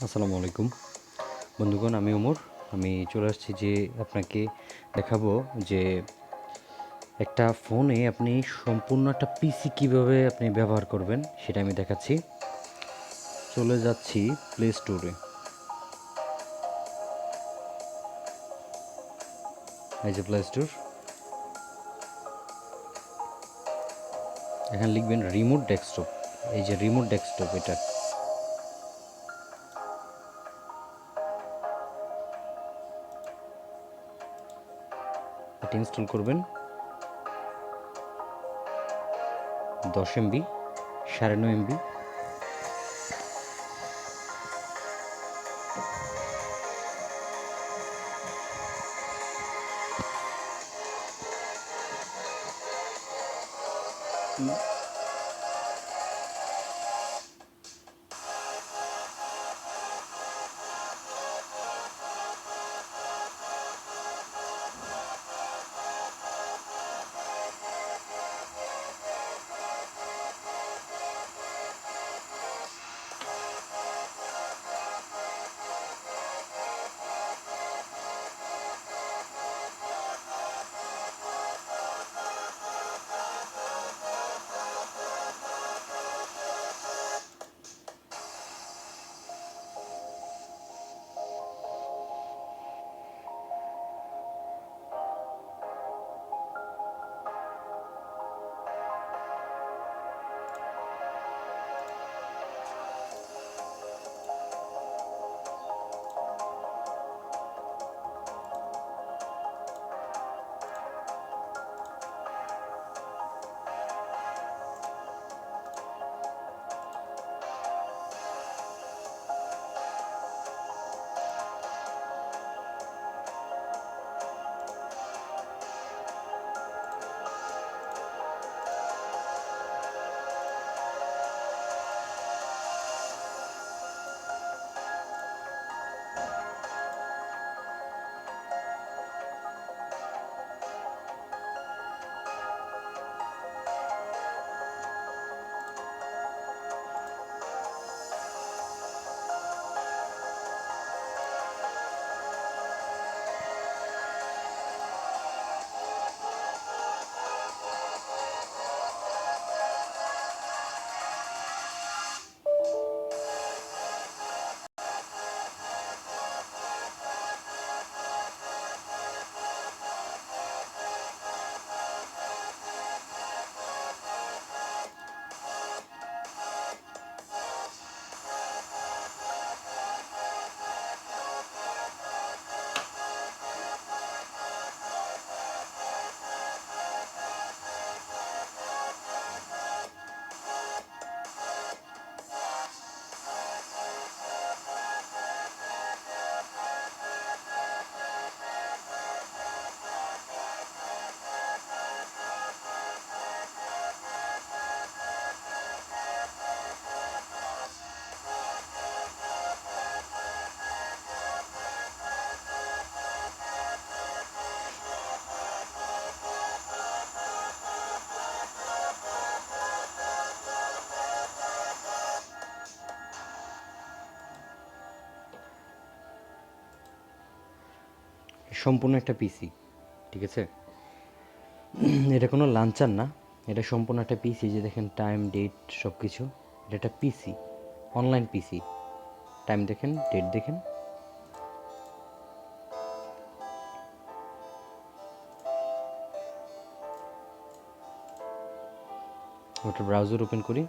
আসসালামু আলাইকুম বন্ধুগণ, আমি ওমর। আমি চলে আসছি যে আপনাকে দেখাবো যে একটা ফোনে আপনি সম্পূর্ণ একটা পিসি কীভাবে আপনি ব্যবহার করবেন সেটা আমি দেখাচ্ছি। চলে যাচ্ছি প্লে স্টোরে। এই যে প্লে স্টোর, এখানে লিখবেন রিমোট ডেস্কটপ। এই যে রিমোট ডেস্কটপ, এটা ইনস্টল করবেন। 10 MB, 9.5 MB। সম্পূর্ণ একটা পিসি, ঠিক আছে? এটা কোনো লাঞ্চার না, এটা সম্পূর্ণ একটা পিসি। যে দেখেন টাইম, ডেট, সব কিছু। এটা একটা পিসি, অনলাইন পিসি। টাইম দেখেন, ডেট দেখেন। ওটা ব্রাউজার ওপেন করি।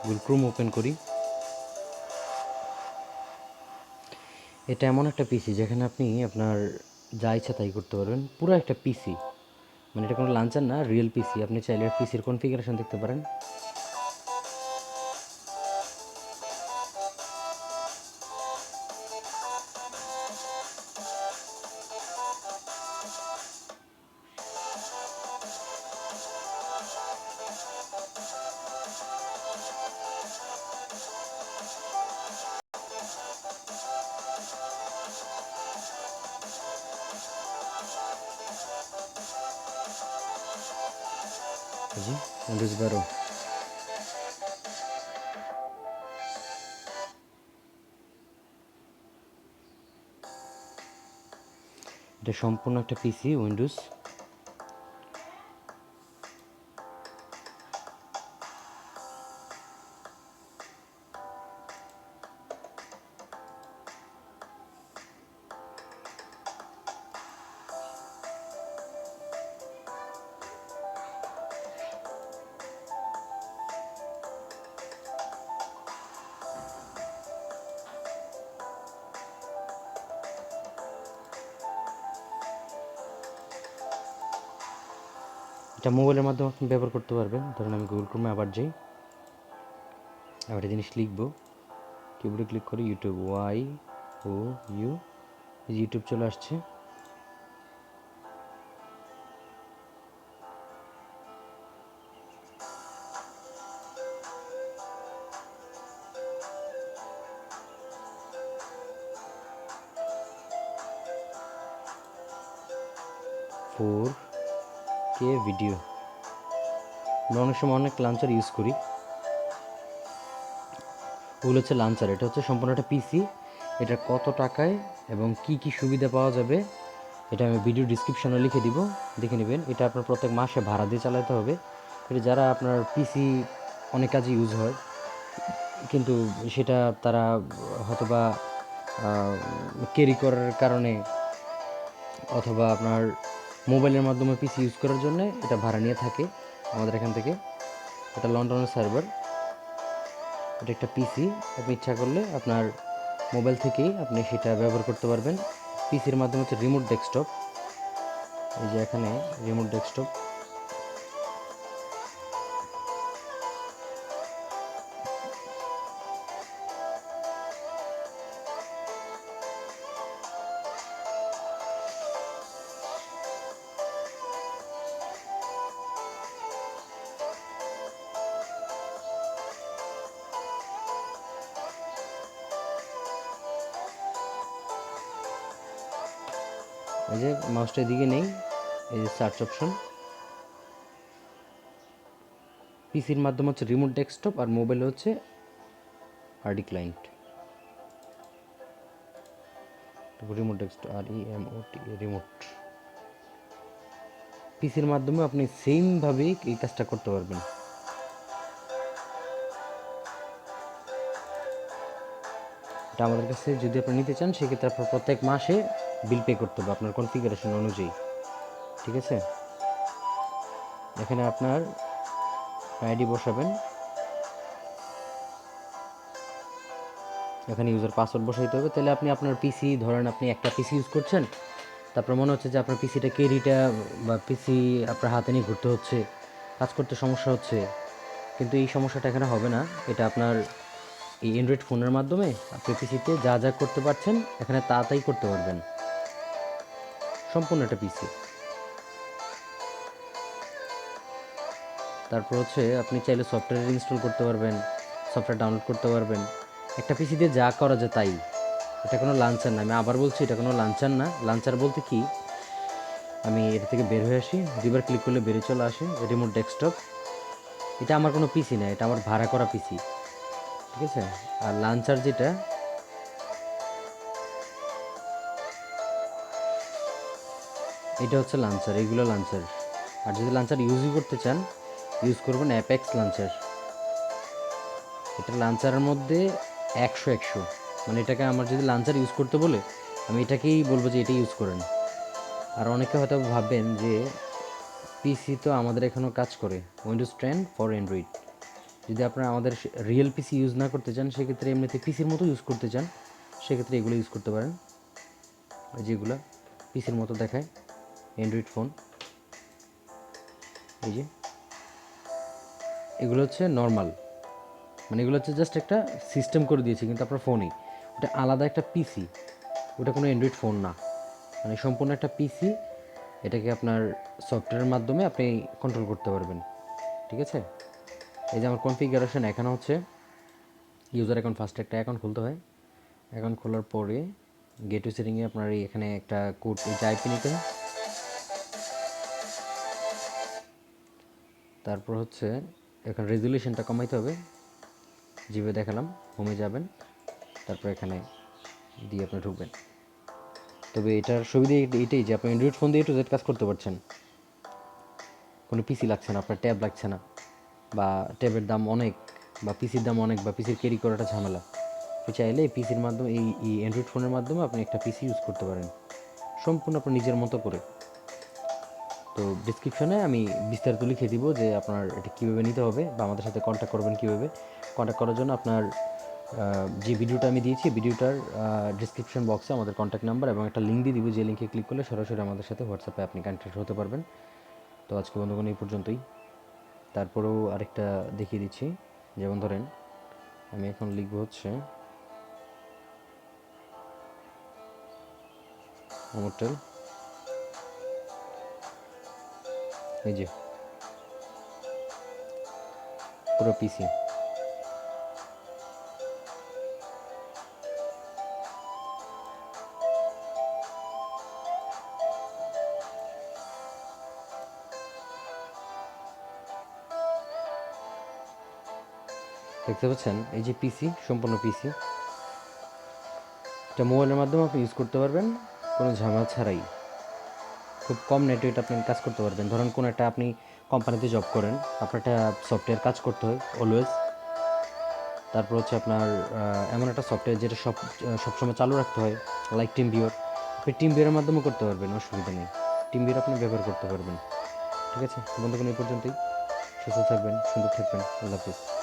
গুগল ক্রোম ওপেন করি। এটা এমন একটা পিসি যেখানে আপনি আপনার যা ইচ্ছা তাই করতে পারবেন। পুরো একটা পিসি, মানে এটা কোনো লাঞ্চার না, রিয়েল পিসি। আপনি চাইলে পিসির কনফিগারেশন দেখতে পারেন। জি উইন্ডোজ 12। এটা সম্পূর্ণ একটা পিসি উইন্ডোজ। এটা মোবাইলের মাধ্যমে আপনি ব্যবহার করতে পারবেন। ধরুন আমি গুগল ক্রোমে আবার যাই, আবার একটা জিনিস লিখবো, কিবোর্ডে ক্লিক করি ইউটিউব, YOU, ইউটিউব চলে আসছে। ফোর কে ভিডিও। আমরা অনেক সময় অনেক লাঞ্চার ইউজ করি, ওগুলো হচ্ছে লাঞ্চার। এটা হচ্ছে সম্পূর্ণ একটা পিসি। এটা কত টাকায় এবং কি কি সুবিধা পাওয়া যাবে এটা আমি ভিডিও ডিসক্রিপশনে লিখে দিব, দেখে নেবেন। এটা আপনার প্রত্যেক মাসে ভাড়া দিয়ে চালাতে হবে। এটা যারা আপনার পিসি অনেক কাজে ইউজ হয়, কিন্তু সেটা তারা হয়তোবা ক্যারি করার কারণে অথবা আপনার মোবাইলের মাধ্যমে পিসি ইউজ করার জন্য এটা ভাড়া নিয়ে থাকে আমাদের এখান থেকে। এটা লন্ডনের সার্ভার। এটা একটা পিসি, আপনি ইচ্ছা করলে আপনার মোবাইল থেকেই আপনি সেটা ব্যবহার করতে পারবেন। পিসির মাধ্যমে হচ্ছে রিমোট ডেস্কটপ। এই যে এখানে রিমোট ডেস্কটপ। এই যে মাউসটা এদিকে নেই, এই যে সার্চ অপশন। পিসির মাধ্যমে হচ্ছে রিমোট ডেস্কটপ, আর মোবাইলে হচ্ছে RD client. Remote desktop, REMOT, remote. পিসির মাধ্যমে আপনি সেমভাবেই এই কাজটা করতে পারবেন। এটা আমাদের কাছে যদি আপনি নিতে চান, সেক্ষেত্রে আপনার প্রত্যেক মাসে বিল পে করতে হবে আপনার কনফিগারেশন অনুযায়ী। ঠিক আছে, এখানে আপনার আইডি বসাবেন, এখানে ইউজার পাসওয়ার্ড বসাইতে হবে। তাহলে আপনি আপনার পিসি, ধরেন আপনি একটা পিসি ইউজ করছেন, তারপর মনে হচ্ছে যে আপনার পিসিটা ক্যারিটা বা পিসি আপনার হাতে নিয়ে ঘুরতে হচ্ছে, কাজ করতে সমস্যা হচ্ছে, কিন্তু এই সমস্যাটা এখানে হবে না। এটা আপনার এই অ্যান্ড্রয়েড ফোনের মাধ্যমে আপনি পিসিতে যা যা করতে পারছেন এখানে তাই করতে পারবেন। সম্পূর্ণ একটা পিসি। তারপর হচ্ছে আপনি চাইলে সফটওয়্যার ইনস্টল করতে পারবেন, সফটওয়্যার ডাউনলোড করতে পারবেন। একটা পিসিতে যা করা যায় তাই। এটা কোনো লাঞ্চার না, আমি আবার বলছি, এটা কোনো লাঞ্চার না। লাঞ্চার বলতে কি, আমি এটা থেকে বের হয়ে আসি, দুইবার ক্লিক করলে বেরিয়ে চলে আসে রিমোট ডেস্কটপ। এটা আমার কোনো পিসি না, এটা আমার ভাড়া করা পিসি। ঠিক আছে, আর লাঞ্চার যেটা, এটা হচ্ছে লাঞ্চার, এইগুলো লাঞ্চার। আর যদি লাঞ্চার ইউজই করতে চান, ইউজ করবেন অ্যাপেক্স লাঞ্চার। এটা লাঞ্চারের মধ্যে 100 মানে এটাকে আমার যদি লাঞ্চার ইউজ করতে বলে, আমি এটাকেই বলবো যে এটা ইউজ করেন। আর অনেকে হয়তো ভাববেন যে পিসি তো আমাদের এখানেও কাজ করে, উইন্ডোজ 10 ফর অ্যান্ড্রয়েড। যদি আপনারা আমাদের রিয়েল পিসি ইউজ না করতে চান, সেক্ষেত্রে এমনিতে পিসির মতো ইউজ করতে চান, সেক্ষেত্রে এগুলো ইউজ করতে পারেন। যেগুলো পিসির মতো দেখায় অ্যান্ড্রয়েড ফোন, এই যে এগুলো হচ্ছে নর্মাল, মানে এগুলো হচ্ছে জাস্ট একটা সিস্টেম করে দিয়েছে, কিন্তু আপনার ফোনই ওটা আলাদা একটা পিসি, ওটা কোনো অ্যান্ড্রয়েড ফোন না, মানে সম্পূর্ণ একটা পিসি। এটাকে আপনার সফটওয়্যারের মাধ্যমে আপনি কন্ট্রোল করতে পারবেন। ঠিক আছে, এই যে আমার কনফিগারেশন এখানে হচ্ছে ইউজার অ্যাকাউন্ট, ফার্স্ট একটা অ্যাকাউন্ট খুলতে হয়। অ্যাকাউন্ট খোলার পরে গেটওয়ে সেটিংয়ে আপনার এখানে একটা কোড, এই যে আইপি নিতে হয়, তারপর হচ্ছে এখন রেজুলেশনটা কমাইতে হবে, যেভাবে দেখালাম হোমে যাবেন, তারপর এখানে দিয়ে আপনি ঢুকবেন। তবে এটার সুবিধা এটাই যে আপনি অ্যান্ড্রয়েড ফোন দিয়ে টু জেড কাজ করতে পারছেন, কোনো পিসি লাগছে না, আপনার ট্যাব লাগছে না, বা ট্যাবের দাম অনেক, বা পিসির দাম অনেক, বা পিসির ক্যারি করাটা ঝামেলা। আপনি চাইলে পিসির মাধ্যমে এই অ্যান্ড্রয়েড ফোনের মাধ্যমে আপনি একটা পিসি ইউজ করতে পারেন সম্পূর্ণ আপনার নিজের মতো করে। তো ডিসক্রিপশনে আমি বিস্তারিত লিখে দিব যে আপনার এটা কীভাবে নিতে হবে বা আমাদের সাথে কন্ট্যাক্ট করবেন কীভাবে। কন্ট্যাক্ট করার জন্য আপনার যে ভিডিওটা আমি দিয়েছি ভিডিওটার ডিসক্রিপশন বক্সে আমাদের কন্ট্যাক্ট নাম্বার এবং একটা লিঙ্ক দিয়ে দিব, যে লিঙ্কে ক্লিক করলে সরাসরি আমাদের সাথে হোয়াটসঅ্যাপে আপনি কন্ট্যাক্ট হতে পারবেন। তো আজকে বন্ধুগণ এই পর্যন্তই। তারপরেও আরেকটা দেখিয়ে দিচ্ছি, যেমন ধরেন আমি এখন লিখব হচ্ছে হোটেল, এই যে পুরো পিসি। দেখতে পাচ্ছেন এই যে পিসি, সম্পূর্ণ পিসি। এটা মোবাইলের মাধ্যমে আপনি ইউজ করতে পারবেন কোনো ঝামেলা ছাড়াই, খুব কম নেটওয়ার্ক আপনি কাজ করতে পারবেন। ধরেন কোনো একটা আপনি কোম্পানিতে জব করেন, আপনার একটা সফটওয়্যার কাজ করতে হয় অলওয়েজ। তারপর হচ্ছে আপনার এমন একটা সফটওয়্যার যেটা সবসময় চালু রাখতে হয়, লাইক টিম ভিউয়ার। আপনি টিম ভিউয়ারের মাধ্যমে করতে পারবেন, অসুবিধা নেই। টিম ভিউয়ার আপনি ব্যবহার করতে পারবেন। ঠিক আছে বন্ধুগণ, এই পর্যন্তই। সুস্থ থাকবেন, সুন্দর থাকবেন। আল্লাহ হাফিজ।